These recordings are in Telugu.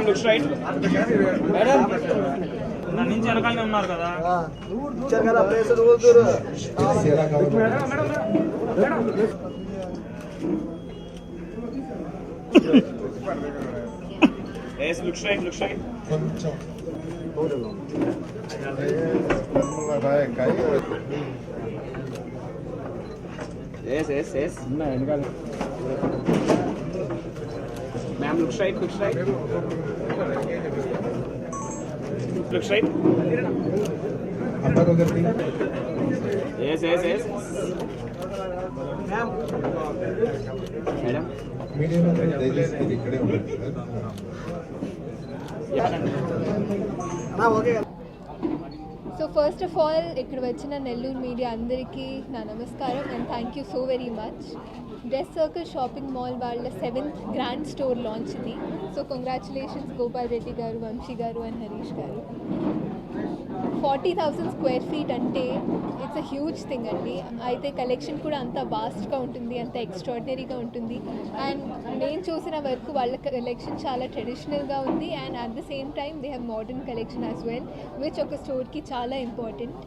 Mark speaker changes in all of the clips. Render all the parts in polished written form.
Speaker 1: లుక్స్ రైట్ నా నుంచి వెనకాలనే ఉన్నారు కదా లుక్స్ రైట్ కొంచెం ma'am looks right looks right yes ma'am madam
Speaker 2: medium दयచేసి ఇక్కడే ఉండండి
Speaker 3: నా okay. So first of all ఇక్కడ వచ్చిన నెల్లూరు మీడియా అందరికీ నా నమస్కారం and thank you so very much. Dress circle shopping mall వాళ్ళ 7th గ్రాండ్ స్టోర్ లాంచ్ ఇది. సో కంగ్రాచులేషన్స్ గోపాల్ రెడ్డి గారు, వంశీ గారు అండ్ హరీష్ గారు. 40,000 స్క్వేర్ ఫీట్ అంటే ఇట్స్ అ హ్యూజ్ థింగ్ అండి. అయితే కలెక్షన్ కూడా అంత వాస్ట్గా ఉంటుంది, అంత ఎక్స్ట్రాడినరీగా ఉంటుంది. అండ్ నేను చూసిన వరకు వాళ్ళ కలెక్షన్ చాలా ట్రెడిషనల్గా ఉంది and at the same time they have modern collection as well, which ఒక స్టోర్కి చాలా important.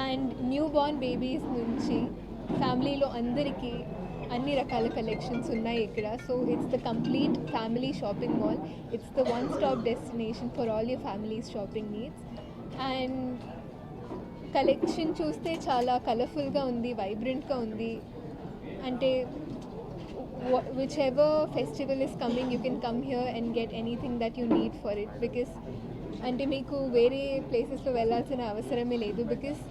Speaker 3: And new born babies నుంచి ఫ్యామిలీలో అందరికీ అన్ని రకాల కలెక్షన్స్ ఉన్నాయి ఇక్కడ. So it's the complete family shopping mall. It's the one stop destination for all your families shopping needs. And collection చూస్తే చాలా కలర్ఫుల్గా ఉంది, వైబ్రెంట్గా ఉంది. అంటే which ever festival is coming you can come here and get anything that you need for it. Because అంటే మీకు వేరే ప్లేసెస్లో వెళ్ళాల్సిన అవసరమే లేదు. బికాస్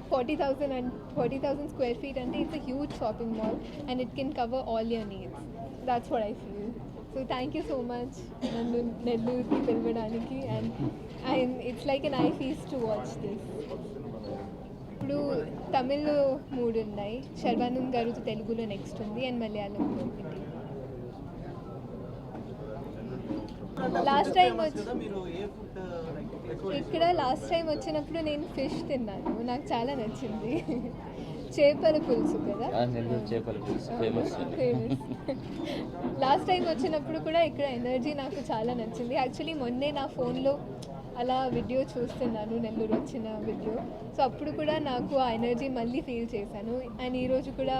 Speaker 3: 40,000 స్క్వేర్ ఫీట్ అంటే it's a huge shopping mall and it can cover all your needs. That's what I feel. So thank you so much నన్ను నెల్లూరుకి పిలవడానికి. And it's like N I feast to watch this. ఇప్పుడు తమిళ్ 3 ఉన్నాయి, శర్వానంద్ గారు తెలుగులో నెక్స్ట్ ఉంది అండ్ మలయాళంలో ఒకటి. లాస్ట్ టైం లాస్ట్ టైం వచ్చినప్పుడు నేను ఫిష్ తిన్నాను, నాకు చాలా నచ్చింది. చేపల పులుసు కదా, ఫేమస్. లాస్ట్ టైం వచ్చినప్పుడు కూడా ఇక్కడ ఎనర్జీ నాకు చాలా నచ్చింది. యాక్చువల్లీ మొన్నే నా ఫోన్లో అలా వీడియో చూస్తున్నాను, నెల్లూరు వచ్చిన వీడియో. సో అప్పుడు కూడా నాకు ఆ ఎనర్జీ మళ్ళీ ఫీల్ చేశాను. అండ్ ఈరోజు కూడా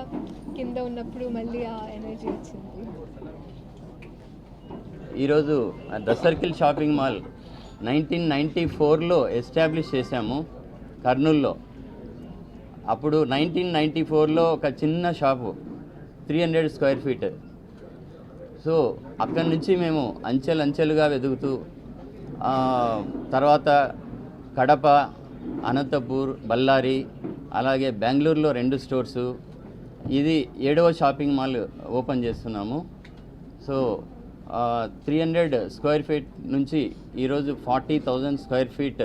Speaker 3: కింద ఉన్నప్పుడు మళ్ళీ ఆ ఎనర్జీ వచ్చింది.
Speaker 4: ఈరోజు డ్రెస్ సర్కిల్ షాపింగ్ మాల్ 1994లో ఎస్టాబ్లిష్ చేశాము కర్నూల్లో. అప్పుడు 1994లో ఒక చిన్న షాపు 300 స్క్వేర్ ఫీట్. సో అక్కడి నుంచి మేము అంచెలుగా వెతుకుతూ తర్వాత కడప, అనంతపూర్, బళ్ళారి, అలాగే బెంగళూరులో 2 స్టోర్సు, ఇది 7వ షాపింగ్ మాల్ ఓపెన్ చేస్తున్నాము. సో 300 స్క్వేర్ ఫీట్ నుంచి ఈరోజు 40,000 స్క్వేర్ ఫీట్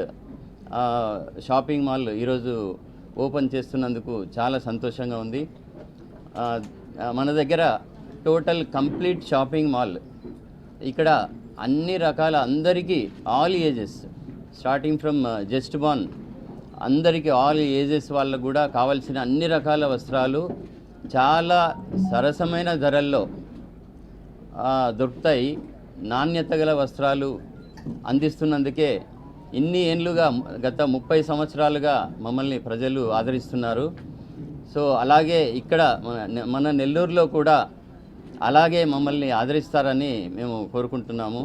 Speaker 4: షాపింగ్ మాల్ ఈరోజు ఓపెన్ చేస్తున్నందుకు చాలా సంతోషంగా ఉంది. మన దగ్గర టోటల్ కంప్లీట్ షాపింగ్ మాల్, ఇక్కడ అన్ని రకాల అందరికీ all ages starting from just born అందరికీ ఆల్ ఏజెస్ వాళ్ళకు కూడా కావాల్సిన అన్ని రకాల వస్త్రాలు చాలా సరసమైన ధరల్లో దొరుకుతాయి. నాణ్యత గల వస్త్రాలు అందిస్తున్నందుకే ఇన్ని ఏళ్ళుగా గత 30 సంవత్సరాలుగా మమ్మల్ని ప్రజలు ఆదరిస్తున్నారు. సో అలాగే ఇక్కడ మన నెల్లూరులో కూడా అలాగే మమ్మల్ని ఆదరిస్తారని మేము కోరుకుంటున్నాము.